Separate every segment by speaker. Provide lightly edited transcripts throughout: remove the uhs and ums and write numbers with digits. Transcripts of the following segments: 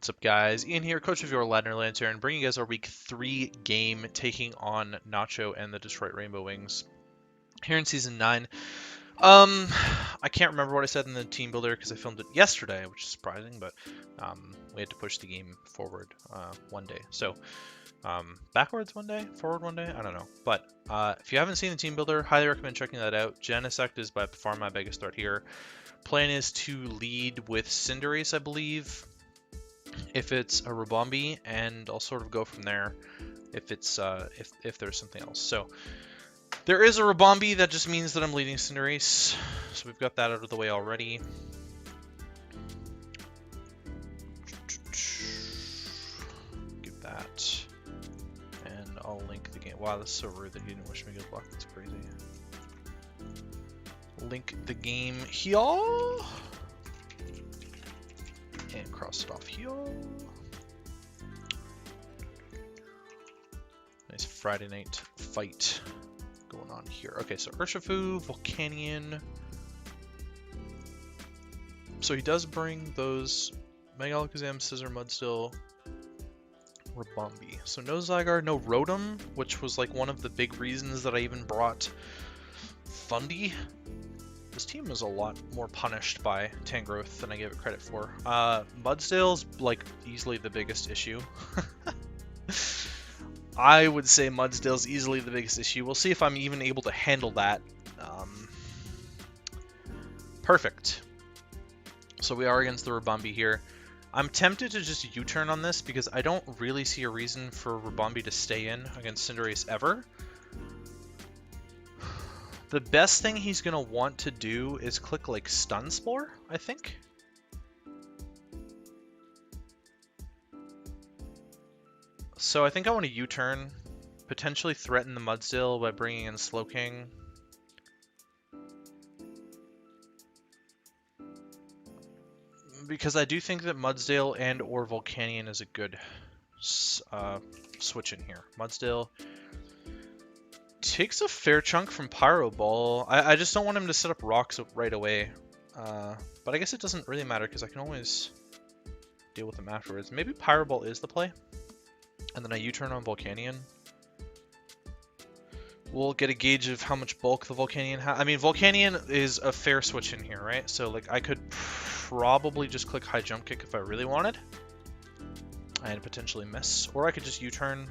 Speaker 1: What's up, guys? Ian here, coach of your Ladner Lanturn, bringing you guys our week 3 game, taking on Nacho and the Detroit Rainbow Wings here in season 9. I can't remember what I said in the team builder because I filmed it yesterday, which is surprising, but we had to push the game forward one day. So backwards one day, forward one day, I don't know. But if you haven't seen the team builder, highly recommend checking that out. Genesect is by far my biggest threat here. Plan is to lead with Cinderace, I believe, if it's a Rabombi, and I'll sort of go from there if it's if there's something else. So there is a Rabombi, that just means that I'm leading Cinderace, so we've got that out of the way already. Give that, and I'll link the game. Wow, that's so rude that he didn't wish me good luck. That's crazy. Link the game here. And cross it off here. Nice Friday night fight going on here. Okay, so Urshifu, Volcanion. So he does bring those Mega Alakazam, Scizor, Mudstill, Rabombi. So no Zygarde, no Rotom, which was like one of the big reasons that I even brought Thundy. This team is a lot more punished by Tangrowth than I gave it credit for. Mudstill's like easily the biggest issue. I would say Mudstill's easily the biggest issue. We'll see if I'm even able to handle that. Perfect. So we are against the Rabombi here. I'm tempted to just U-turn on this because I don't really see a reason for Rabombi to stay in against Cinderace ever. The best thing he's going to want to do is click like Stun Spore, I think. So I think I want to U-turn, potentially threaten the Mudstill by bringing in Slowking. Because I do think that Mudstill and or Volcanion is a good switch in here. Mudstill takes a fair chunk from Pyro Ball. I just don't want him to set up rocks right away. But I guess it doesn't really matter because I can always deal with them afterwards. Maybe Pyro Ball is the play. And then I U-turn on Volcanion. We'll get a gauge of how much bulk the Volcanion has. I mean, Volcanion is a fair switch in here, right? So like I could probably just click High Jump Kick if I really wanted. And potentially miss. Or I could just U-turn,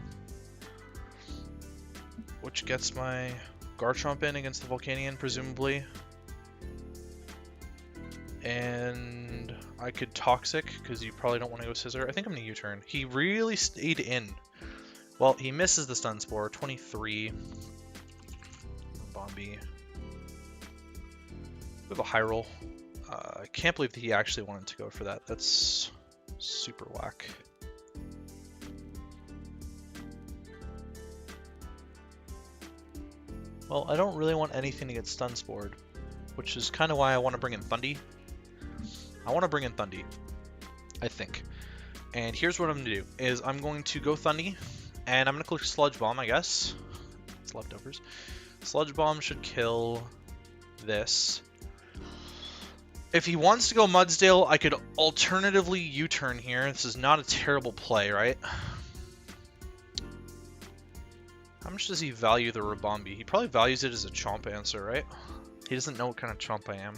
Speaker 1: which gets my Garchomp in against the Volcanion, presumably. And I could Toxic, because you probably don't want to go Scizor. I think I'm going to U-turn. He really stayed in. Well, he misses the Stun Spore. 23. Bombi. We have a high roll. I can't believe that he actually wanted to go for that. That's super whack. Well, I don't really want anything to get Stun Spored, which is kind of why I want to bring in Thundy. I want to bring in Thundy, I think. And here's what I'm going to do, is I'm going to go Thundy, and I'm going to click Sludge Bomb, I guess. It's leftovers. Sludge Bomb should kill this. If he wants to go Mudstill, I could alternatively U-turn here. This is not a terrible play, right? How much does he value the Rabombi? He probably values it as a Chomp answer, right? He doesn't know what kind of Chomp I am.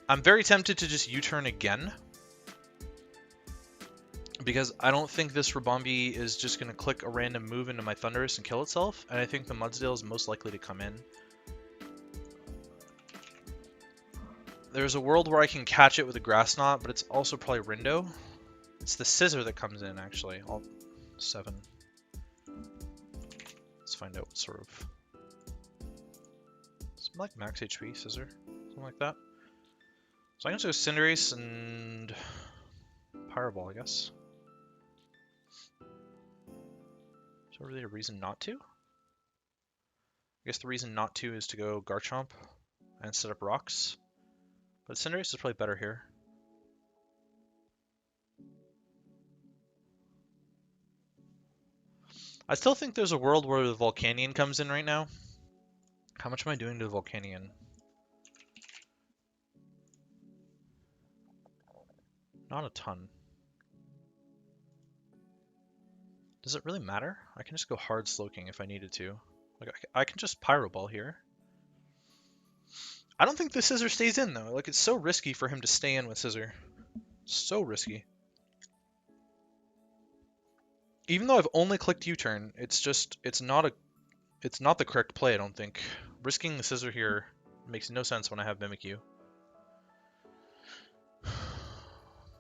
Speaker 1: I'm very tempted to just U-turn again, because I don't think this Rabombi is just going to click a random move into my Thundurus and kill itself, and I think the Mudstill is most likely to come in. There's a world where I can catch it with a Grass Knot, but it's also probably Rindo. It's the Scizor that comes in, actually. All 7. Let's find out what sort of... Something like max HP, Scizor. Something like that. So I'm going to go Cinderace and Pyro Ball, I guess. Is there really a reason not to? I guess the reason not to is to go Garchomp and set up rocks. But Cinderace is probably better here. I still think there's a world where the Volcanion comes in right now. How much am I doing to the Volcanion? Not a ton. Does it really matter? I can just go hard Slowking if I needed to. Like I can just Pyro Ball here. I don't think the Scissor stays in though. Like it's so risky for him to stay in with Scissor. So risky. Even though I've only clicked U-turn, it's not the correct play, I don't think. Risking the Scissor here makes no sense when I have Mimikyu.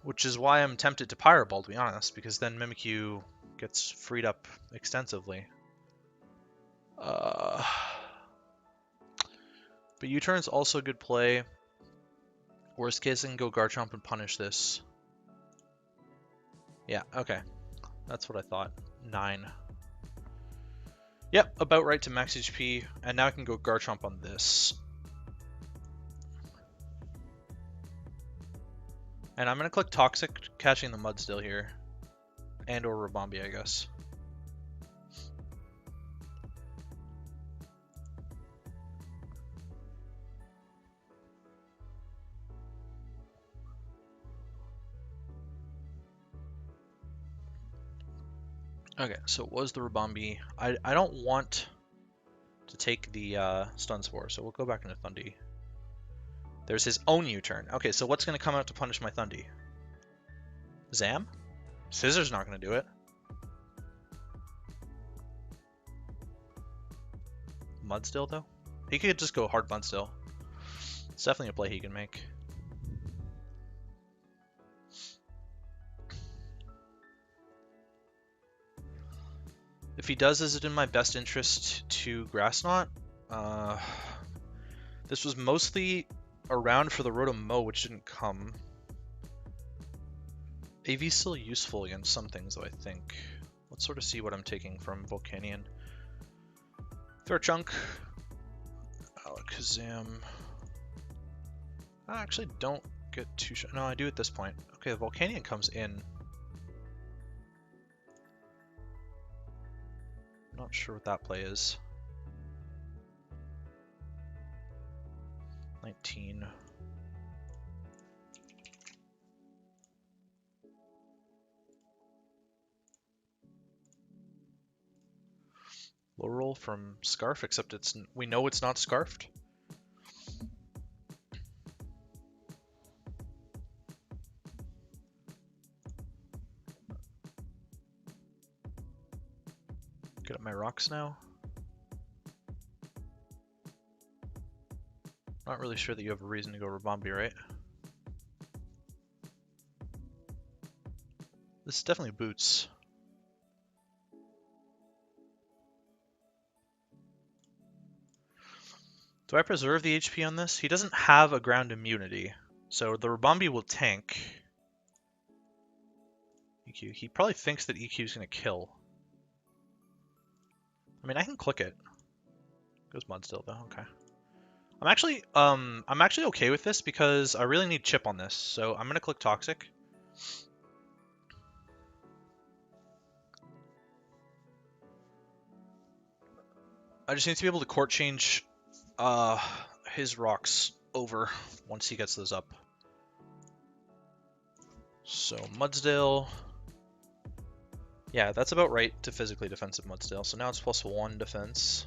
Speaker 1: Which is why I'm tempted to Pyro Ball, to be honest, because then Mimikyu gets freed up extensively. But U-turn's also a good play. Worst case, I can go Garchomp and punish this. Yeah, okay. That's what I thought. 9. Yep, about right to max HP, and now I can go Garchomp on this. And I'm going to click Toxic, catching the Mudstill here. And or Rabombi, I guess. Okay, so it was the Rabombi. I don't want to take the Stun Spore, so we'll go back into Thundy. There's his own U-turn. Okay, so what's going to come out to punish my Thundy? Zam? Scissor's not going to do it. Mudstill, though? He could just go hard Mudstill. It's definitely a play he can make. If he does, is it in my best interest to Grass Knot? This was mostly around for the Rotom-Mow, which didn't come. AV's still useful against some things, though, I think. Let's sort of see what I'm taking from Volcanion. Fair Chunk. Alakazam. I actually don't get too sure. No, I do at this point. Okay, the Volcanion comes in. Not sure what that play is. 19. Low roll from Scarf, except we know it's not Scarfed. Get up my rocks now. Not really sure that you have a reason to go Rabombi, right? This is definitely boots. Do I preserve the HP on this? He doesn't have a ground immunity, so the Rabombi will tank. EQ. He probably thinks that EQ is going to kill. I mean, I can click it. Goes Mudstill though. Okay. I'm actually okay with this because I really need chip on this, so I'm gonna click Toxic. I just need to be able to court change his rocks over once he gets those up. So Mudsdale. Yeah, that's about right to physically defensive Mudsdale. So now it's +1 defense.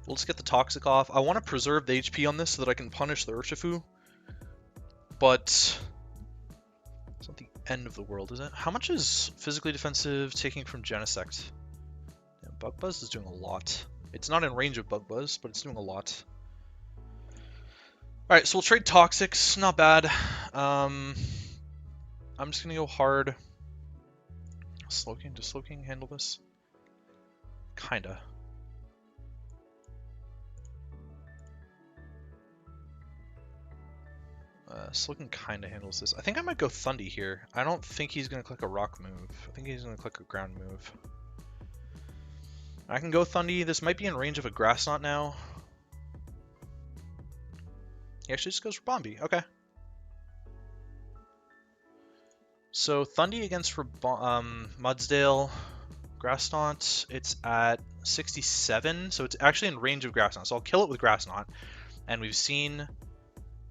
Speaker 1: We'll just get the Toxic off. I want to preserve the HP on this so that I can punish the Urshifu. But it's not the end of the world, is it? How much is physically defensive taking from Genesect? Yeah, Bug Buzz is doing a lot. It's not in range of Bug Buzz, but it's doing a lot. Alright, so we'll trade Toxics. Not bad. I'm just going to go hard. Slowking? Does Slowking handle this? Kinda. Slowking kinda handles this. I think I might go Thundy here. I don't think he's going to click a rock move. I think he's going to click a ground move. I can go Thundy. This might be in range of a Grass Knot now. He actually just goes Rabombi. Okay. So Thundy against Mudsdale. Grass Knot, it's at 67, so it's actually in range of Grass Knot. So I'll kill it with Grass Knot. And we've seen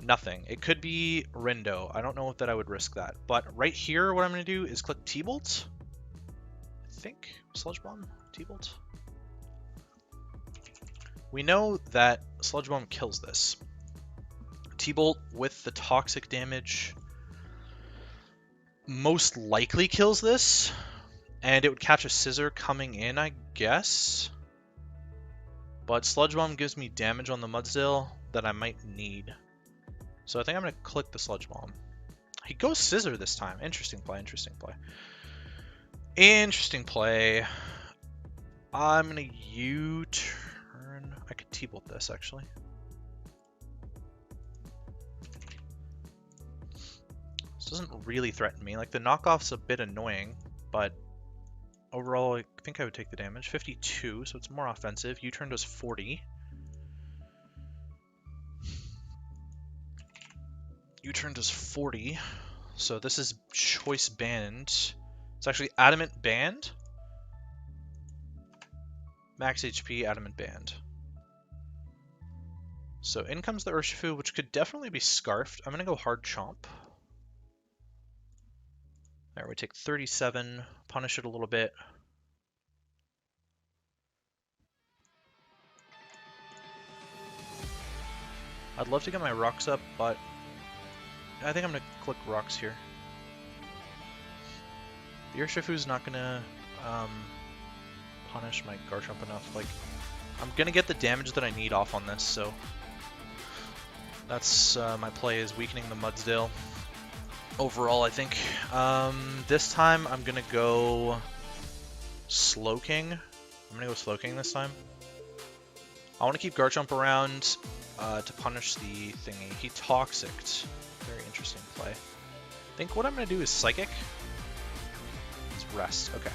Speaker 1: nothing. It could be Rindo. I don't know that I would risk that. But right here, what I'm going to do is click T-Bolt. think. Sludge Bomb? T-Bolt? We know that Sludge Bomb kills this. T-Bolt with the toxic damage most likely kills this. And it would catch a Scissor coming in, I guess. But Sludge Bomb gives me damage on the Mudsdale that I might need. So I think I'm going to click the Sludge Bomb. He goes Scissor this time. Interesting play, interesting play. Interesting play. I'm going to U-turn. I could T-Bolt this, actually. This doesn't really threaten me. Like, the knockoff's a bit annoying, but overall, I think I would take the damage. 52, so it's more offensive. U-turn does 40. U-turn does 40. So this is choice banned. It's actually adamant banned. Max HP, adamant banned. So in comes the Urshifu, which could definitely be scarfed. I'm going to go hard chomp. There, we take 37, punish it a little bit. I'd love to get my rocks up, but I think I'm going to click rocks here. The Urshifu's not going to punish my Garchomp enough. Like, I'm going to get the damage that I need off on this, so that's my play, is weakening the Mudsdale. Overall, I think this time I'm going to go Slowking. I'm going to go Slowking this time. I want to keep Garchomp around to punish the thingy. He Toxiced. Very interesting play. I think what I'm going to do is Psychic. It's Rest. Okay.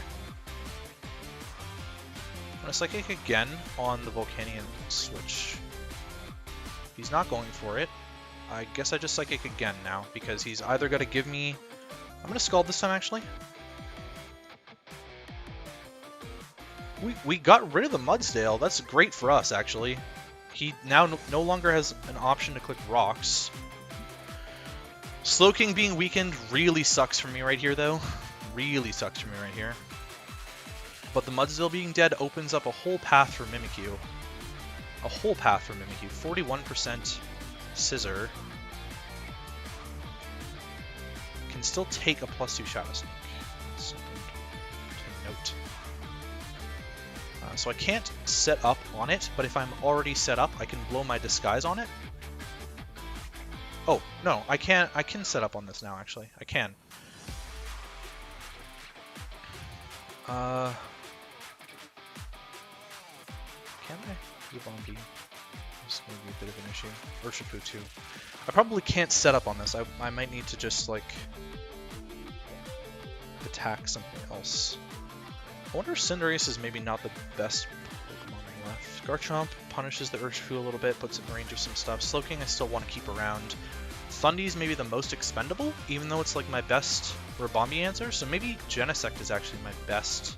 Speaker 1: I'm going to Psychic again on the Volcanion switch. If he's not going for it, I guess I just Psychic again now, because he's either got to give me... I'm going to Scald this time, actually. We got rid of the Mudsdale. That's great for us, actually. He now no longer has an option to click rocks. Slowking being weakened really sucks for me right here, though. Really sucks for me right here. But the Mudsdale being dead opens up a whole path for Mimikyu. A whole path for Mimikyu. 41% Scissor. Can still take a +2 Shadow Sneak. Something to note. So I can't set up on it, but if I'm already set up, I can blow my Disguise on it. Oh, no, I can't. I can set up on this now, actually. I can. Can I? Yvonne. This may be a bit of an issue. Urshifu too. I probably can't set up on this. I might need to just, like, attack something else. I wonder if Cinderace is maybe not the best Pokemon left. Garchomp punishes the Urshifu a little bit, puts it in range of some stuff. Slowking I still want to keep around. Thundy's maybe the most expendable, even though it's like my best Rabombi answer. So maybe Genesect is actually my best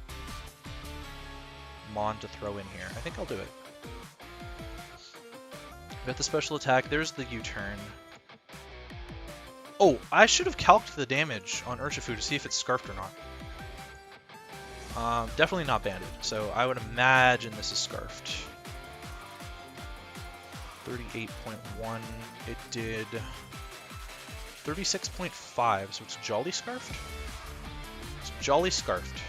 Speaker 1: Mon to throw in here. I think I'll do it. Got the special attack. There's the U-turn. Oh, I should have calced the damage on Urshifu to see if it's scarfed or not. Definitely not banded, so I would imagine this is scarfed. 38.1. It did 36.5, so it's Jolly Scarfed? It's Jolly Scarfed.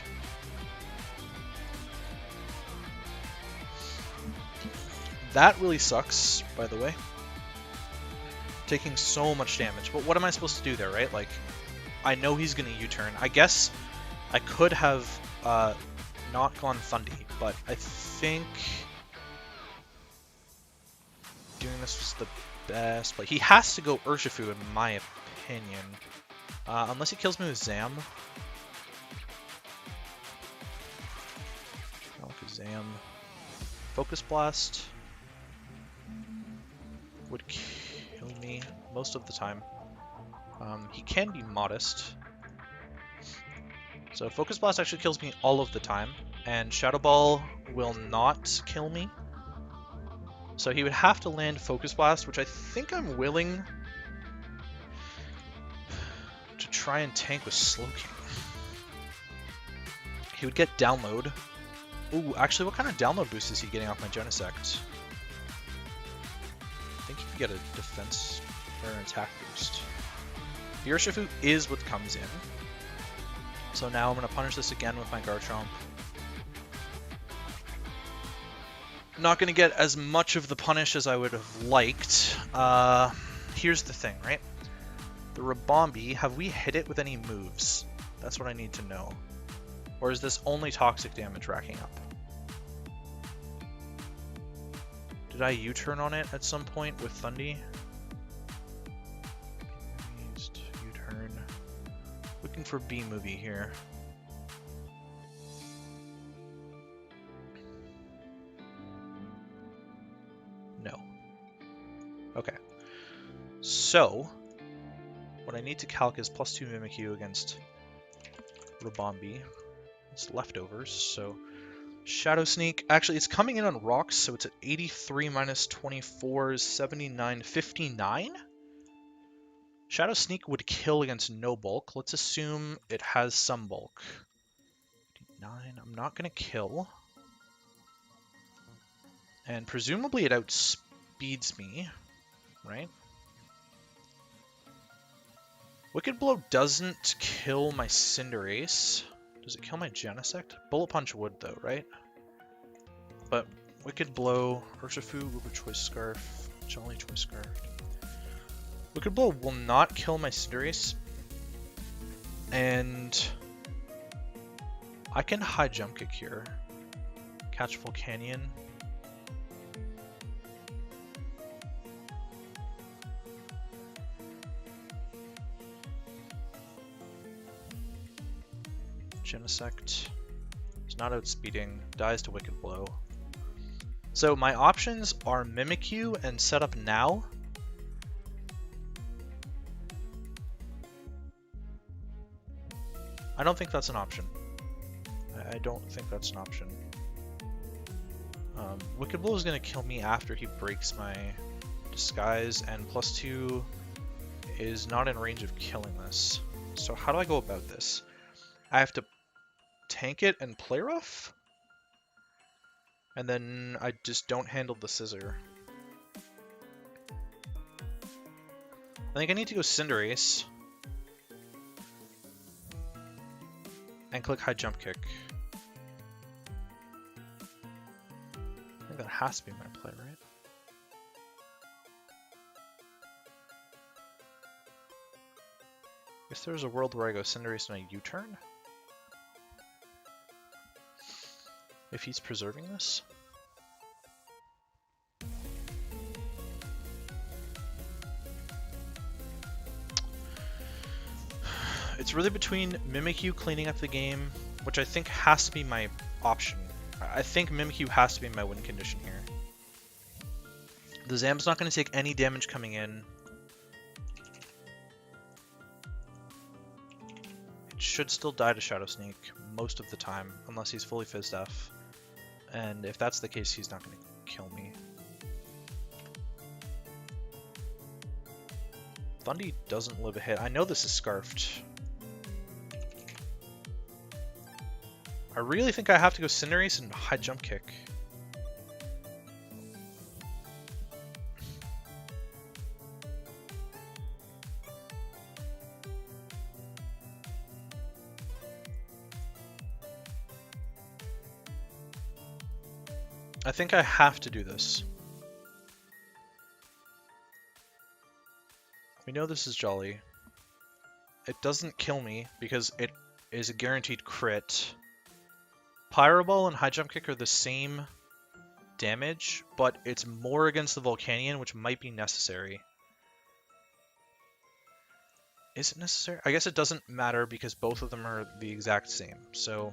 Speaker 1: That really sucks, by the way. Taking so much damage, but what am I supposed to do there, right? Like, I know he's going to U-turn. I guess I could have not gone Thundy, but I think doing this was the best play. He has to go Urshifu, in my opinion. Unless he kills me with Zam. Alakazam. Focus Blast would kill me most of the time. He can be modest. So Focus Blast actually kills me all of the time, and Shadow Ball will not kill me. So he would have to land Focus Blast, which I think I'm willing to try and tank with Slowking. He would get download. Ooh, actually, what kind of download boost is he getting off my Genesect? I think he could get a defense or an attack boost. The Urshifu is what comes in. So now I'm going to punish this again with my Garchomp. Not going to get as much of the punish as I would have liked. Here's the thing, right? The Ribombee, have we hit it with any moves? That's what I need to know. Or is this only toxic damage racking up? Did I U-turn on it at some point with Thundy? U-turn. Looking for B-movie here. No. Okay. So, what I need to calc is +2 Mimikyu against Ribombee. It's leftovers, so Shadow Sneak. Actually, it's coming in on rocks, so it's at 83 minus 24 is 79, 59? Shadow Sneak would kill against no bulk. Let's assume it has some bulk. 9, I'm not going to kill. And presumably it outspeeds me, right? Wicked Blow doesn't kill my Cinderace. Does it kill my Genesect? Bullet Punch would though, right? But Wicked Blow, Urshifu, Uber Choice Scarf, Jolly Choice Scarf. Wicked Blow will not kill my Cinderace. And I can high jump kick here. Catch Volcanion. Genesect is not outspeeding, dies to Wicked Blow. So my options are Mimikyu and set up now. I don't think that's an option. I don't think that's an option. Wicked Blow is going to kill me after he breaks my Disguise, and +2 is not in range of killing this. So how do I go about this? I have to tank it and play rough? And then I just don't handle the Scissor. I think I need to go Cinderace. And click High Jump Kick. I think that has to be my play, right? I guess there's a world where I go Cinderace and I U-turn? If he's preserving this? It's really between Mimikyu cleaning up the game, which I think has to be my option. I think Mimikyu has to be my win condition here. The Zamb's not going to take any damage coming in. It should still die to Shadow Sneak most of the time, unless he's fully Fizz Def. And if that's the case, he's not going to kill me. Thundy doesn't live a hit. I know this is Scarfed. I really think I have to go Cinderace and High Jump Kick. I think I have to do this. We know this is Jolly. It doesn't kill me because it is a guaranteed crit. Pyro Ball and High Jump Kick are the same damage, but it's more against the Volcanion, which might be necessary. Is it necessary? I guess it doesn't matter because both of them are the exact same. So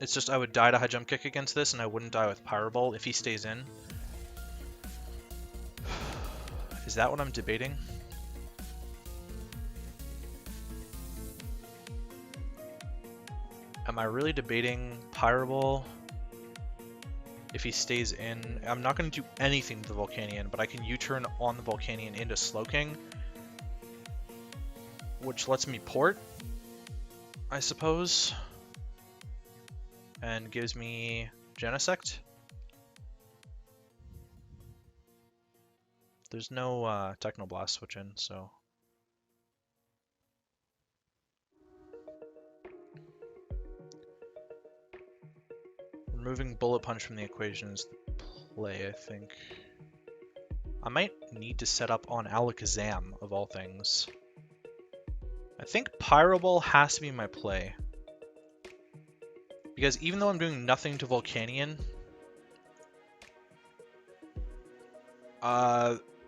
Speaker 1: it's just I would die to High Jump Kick against this, and I wouldn't die with Pyro Ball if he stays in. Is that what I'm debating? Am I really debating Pyro Ball if he stays in? I'm not going to do anything to the Volcanion, but I can U-turn on the Volcanion into Slowking, which lets me port, I suppose. and gives me Genesect. There's no Technoblast switch in, so... Removing Bullet Punch from the equation is the play, I think. I might need to set up on Alakazam, of all things. I think Pyro Ball has to be my play. Because even though I'm doing nothing to Volcanion,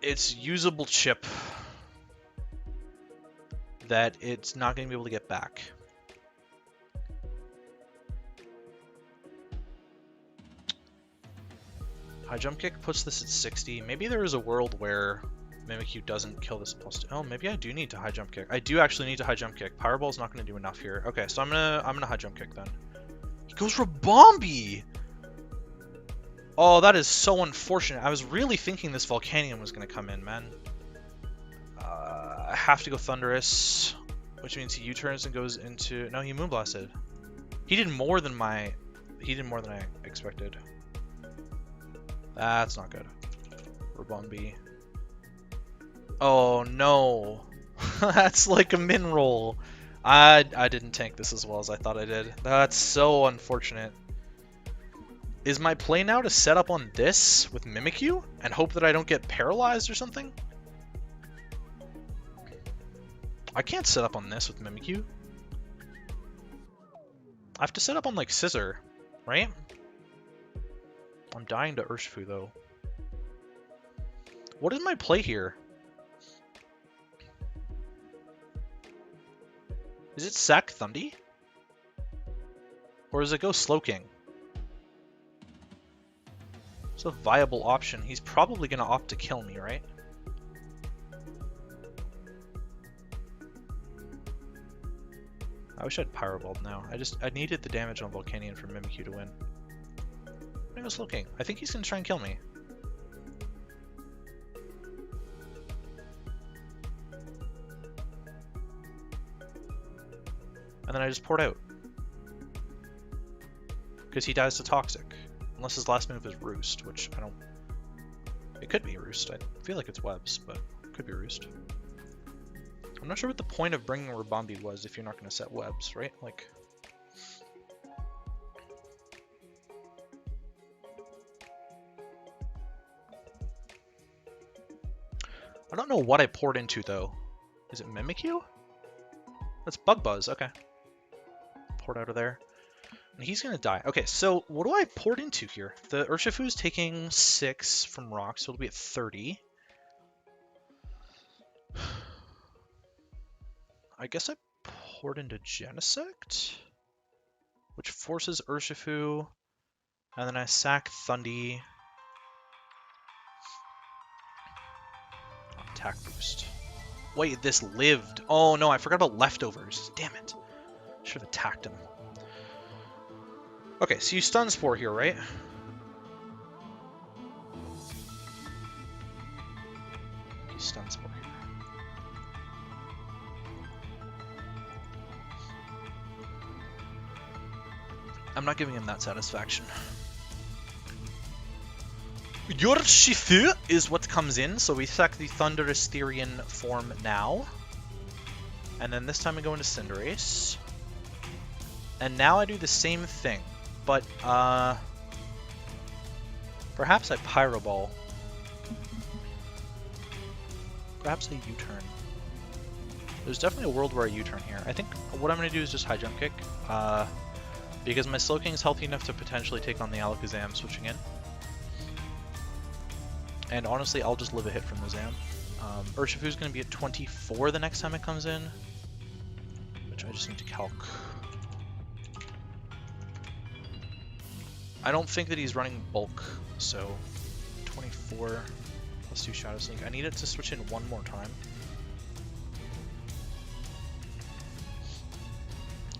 Speaker 1: it's usable chip that it's not going to be able to get back. High Jump Kick puts this at 60. Maybe there is a world where Mimikyu doesn't kill this plus 2. Oh, maybe I do need to High Jump Kick. I do actually need to High Jump Kick. Pyro Ball's not going to do enough here. Okay, so I'm gonna High Jump Kick then. He goes for Bombi! Oh, that is so unfortunate. I was really thinking this Volcanion was going to come in, man. I have to go Thundurus, which means he U-turns and goes into... No, he Moonblasted. He did more than I expected. That's not good. Rabombi. Oh no. That's like a min roll. I didn't tank this as well as I thought I did. That's so unfortunate. Is my play now to set up on this with Mimikyu and hope that I don't get paralyzed or something? I can't set up on this with Mimikyu. I have to set up on like Scissor, right? I'm dying to Urshifu though. What is my play here? Is it sack Thundy? Or does it go Slowking? It's a viable option. He's probably going to opt to kill me, right? I wish I'd Pyro Balled now. I needed the damage on Volcanion for Mimikyu to win. I'm gonna go Slowking. I think he's going to try and kill me. And then I just poured out. Because he dies to Toxic. Unless his last move is Roost, which I don't... It could be Roost. I feel like it's Webs, but it could be Roost. I'm not sure what the point of bringing Rabombi was if you're not going to set Webs, right? Like... I don't know what I poured into, though. Is it Mimikyu? That's Bug Buzz, okay. Poured out of there. And he's going to die. Okay, so what do I poured into here? The Urshifu's taking 6 from Rock, so it'll be at 30. I guess I poured into Genesect, which forces Urshifu, and then I sack Thundy. Attack boost. Wait, this lived. Oh no, I forgot about leftovers. Damn it. Should have attacked him. Okay, so you Stun Spore here, right? You Stun Spore here. I'm not giving him that satisfaction. Urshifu is what comes in, so we sack the Thundurus-T form now. And then this time we go into Cinderace. And now I do the same thing, but perhaps I Pyro Ball. Perhaps I U-turn. There's definitely a world where I U-turn here. I think what I'm going to do is just High Jump Kick, because my Slowking is healthy enough to potentially take on the Alakazam switching in. And honestly, I'll just live a hit from the Zam. Urshifu's going to be at 24 the next time it comes in, which I just need to calc. I don't think that he's running bulk, so 24 plus 2 Shadow Sneak. I need it to switch in one more time.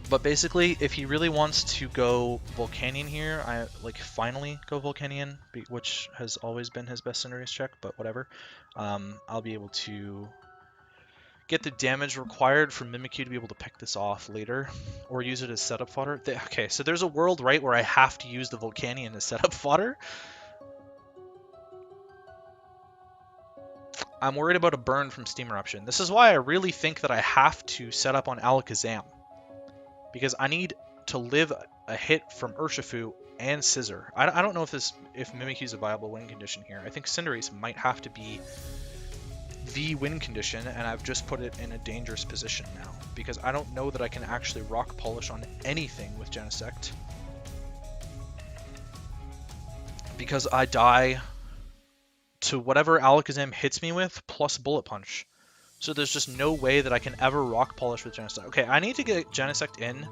Speaker 1: But basically, if he really wants to go Volcanion here, I finally go Volcanion, which has always been his best Cinderace check, but whatever. I'll be able to get the damage required for Mimikyu to be able to pick this off later, or use it as setup fodder. Okay, so there's a world, right, where I have to use the Volcanion as setup fodder. I'm worried about a burn from Steam Eruption. This is why I really think that I have to set up on Alakazam, because I need to live a hit from Urshifu and Scissor. I don't know if Mimikyu is a viable win condition here. I think Cinderace might have to be the win condition, and I've just put it in a dangerous position now, because I don't know that I can actually rock polish on anything with Genesect, because I die to whatever Alakazam hits me with plus Bullet Punch. So there's just no way that I can ever rock polish with Genesect. Okay, I need to get Genesect in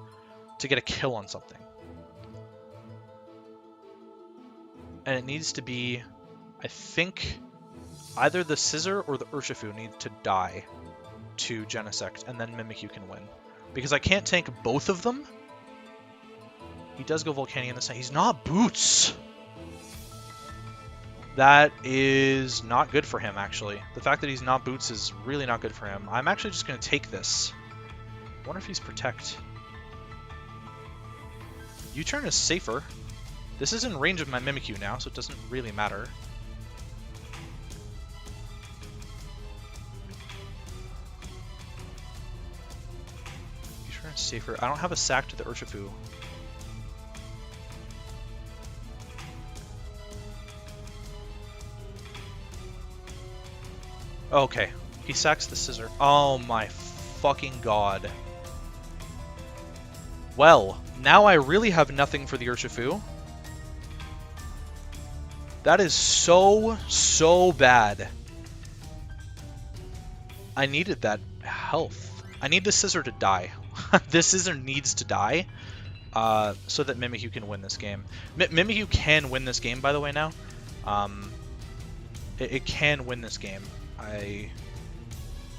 Speaker 1: to get a kill on something. And it needs to be, I think, either the Scissor or the Urshifu need to die to Genesect, and then Mimikyu can win. Because I can't tank both of them. He does go Volcanion this time. He's not Boots! That is not good for him, actually. The fact that he's not Boots is really not good for him. I'm actually just going to take this. I wonder if he's Protect. U-turn is safer. This is in range of my Mimikyu now, so it doesn't really matter. U-turn is safer. I don't have a sack to the Urshifu. Okay, he sacks the Scissor. Oh my fucking god. Well, now I really have nothing for the Urshifu. That is so bad. I needed that health. I need the Scissor to die. This Scissor needs to die so that Mimikyu can win this game. Mimikyu can win this game, by the way, now. It can win this game. I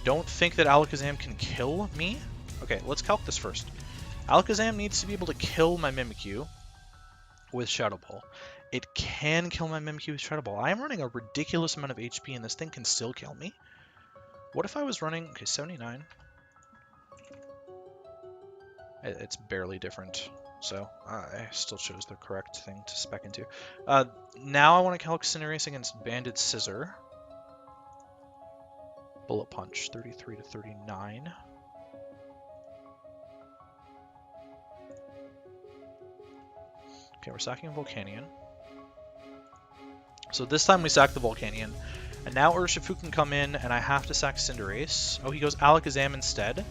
Speaker 1: don't think that Alakazam can kill me. Okay, let's calc this first. Alakazam needs to be able to kill my Mimikyu with Shadow Ball. It can kill my Mimikyu with Shadow Ball. I am running a ridiculous amount of HP, and this thing can still kill me. What if I was running... Okay, 79. It's barely different, so I still chose the correct thing to spec into. Now I want to calc Cinderace against Banded Scissor. Bullet Punch, 33 to 39. Okay, we're sacking Volcanion. So this time we sack the Volcanion. And now Urshifu can come in, and I have to sack Cinderace. Oh, he goes Alakazam instead.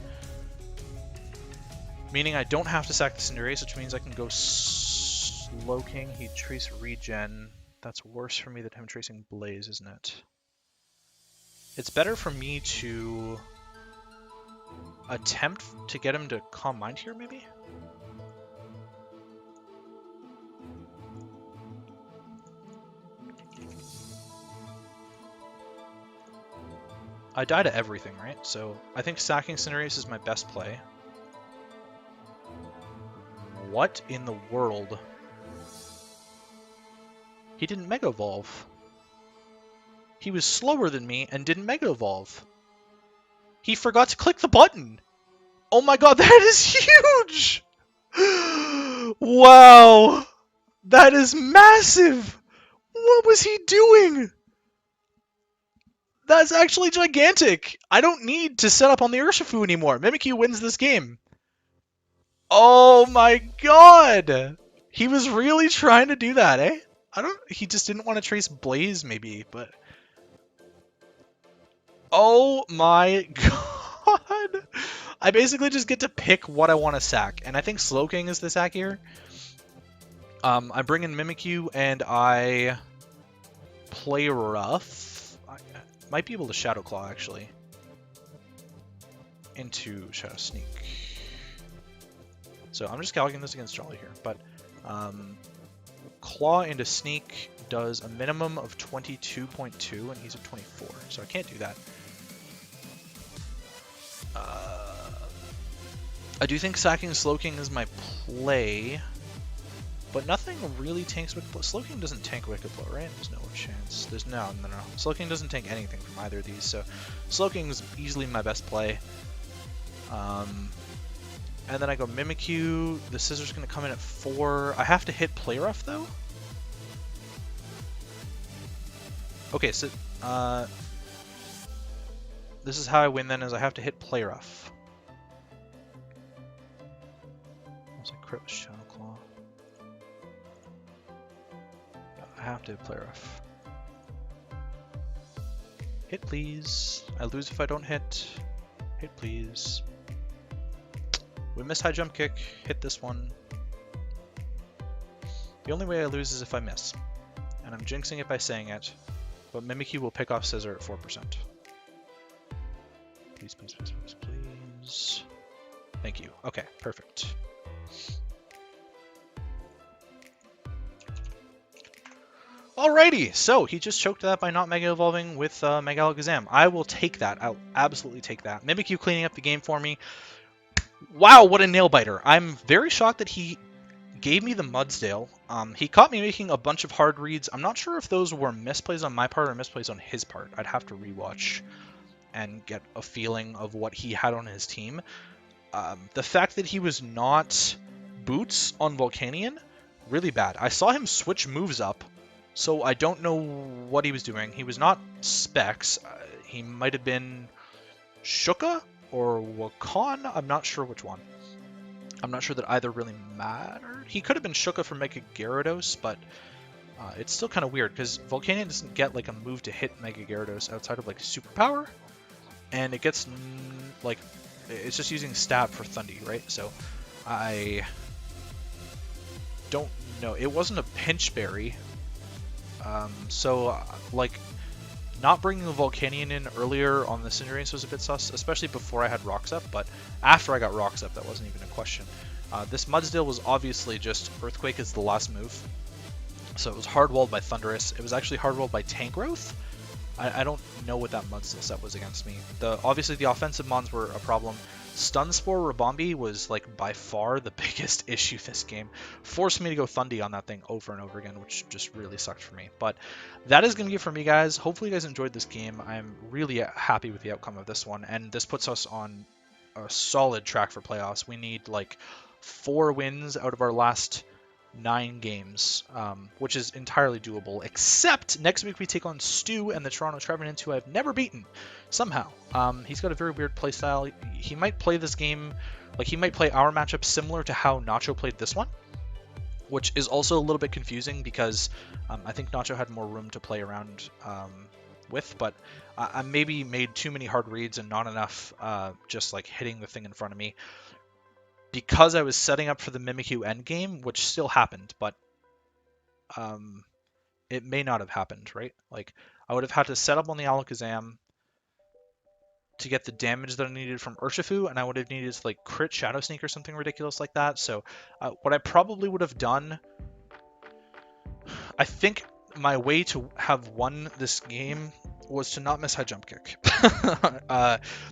Speaker 1: Meaning I don't have to sack the Cinderace, which means I can go Slowking. He'd trace Regen. That's worse for me than him tracing Blaze, isn't it? It's better for me to attempt to get him to Calm Mind here, maybe? I die to everything, right? So I think sacking Cinderace is my best play. What in the world? He didn't Mega Evolve. He was slower than me and didn't Mega Evolve. He forgot to click the button. Oh my god, that is huge! Wow! That is massive! What was he doing? That's actually gigantic! I don't need to set up on the Urshifu anymore. Mimikyu wins this game. Oh my god! He was really trying to do that, eh? He just didn't want to trace Blaze, maybe, but... Oh my god! I basically just get to pick what I want to sack, and I think Slowking is the sack here. I bring in Mimikyu, and I play rough. I might be able to Shadow Claw, actually. Into Shadow Sneak. So I'm just calculating this against Jolly here, but Claw into Sneak does a minimum of 22.2, and he's at 24, so I can't do that. I do think sacking Slowking is my play, But nothing really tanks Wicked Blow. Slowking doesn't tank Wicked Blow, right? There's no chance. There's no. Slowking doesn't tank anything from either of these, so Slowking is easily my best play. And then I go Mimikyu. The Scissor's going to come in at 4. I have to hit Play Rough, though? Okay, so this is how I win then, is I have to hit Play Rough. Once I crit with Shadow Claw. I have to hit Play Rough. Hit, please. I lose if I don't hit. Hit, please. We missed high jump kick. Hit this one. The only way I lose is if I miss. And I'm jinxing it by saying it. But Mimikyu will pick off Scissor at 4%. Please, please, please, please, please. Thank you. Okay, perfect. Alrighty, so he just choked that by not Mega Evolving with Mega Alakazam. I will take that. I'll absolutely take that. Mimikyu cleaning up the game for me. Wow, what a nail biter. I'm very shocked that he gave me the Mudsdale. He caught me making a bunch of hard reads. I'm not sure if those were misplays on my part or misplays on his part. I'd have to rewatch and get a feeling of what he had on his team. The fact that he was not Boots on Volcanion, really bad. I saw him switch moves up, so I don't know what he was doing. He was not Specs. He might have been Shuka or Wakan. I'm not sure which one. I'm not sure that either really mattered. He could have been Shuka for Mega Gyarados, but it's still kind of weird because Volcanion doesn't get like a move to hit Mega Gyarados outside of like Superpower, and it gets like it's just using Stab for Thundy, right? So I don't know. It wasn't a Pinch Berry, so like not bringing the Volcanion in earlier on the Cinderace was a bit sus, especially before I had Rocks up, but after I got Rocks up, that wasn't even a question. This Mudsdale was obviously just Earthquake as the last move, so it was hard-walled by Thundurus. It was actually hard-walled by Tangrowth. I don't know what that Mudsdale set was against me. Obviously, the offensive Mons were a problem. Stunspore Rabombi was like by far the biggest issue this game. Forced me to go Thundy on that thing over and over again, which just really sucked for me. But that is going to be it for me, guys. Hopefully you guys enjoyed this game. I'm really happy with the outcome of this one, and this puts us on a solid track for playoffs. We need like 4 wins out of our last 9 games, which is entirely doable, except next week we take on Stu and the Toronto Trevenants, who I've never beaten, somehow. He's got a very weird playstyle. He might play this game, like he might play our matchup similar to how Nacho played this one, which is also a little bit confusing because I think Nacho had more room to play around with, but I maybe made too many hard reads and not enough just like hitting the thing in front of me, because I was setting up for the Mimikyu endgame, which still happened, but it may not have happened, right? Like, I would have had to set up on the Alakazam to get the damage that I needed from Urshifu, and I would have needed to, like, crit Shadow Sneak or something ridiculous like that. So, what I probably would have done, I think my way to have won this game was to not miss high jump kick.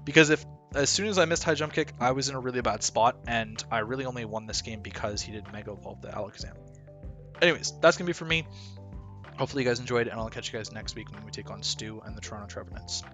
Speaker 1: Because as soon as I missed high jump kick, I was in a really bad spot, and I really only won this game because he did Mega Evolve the Alakazam. Anyways, that's going to be for me. Hopefully you guys enjoyed, and I'll catch you guys next week when we take on Stu and the Toronto Trevenants.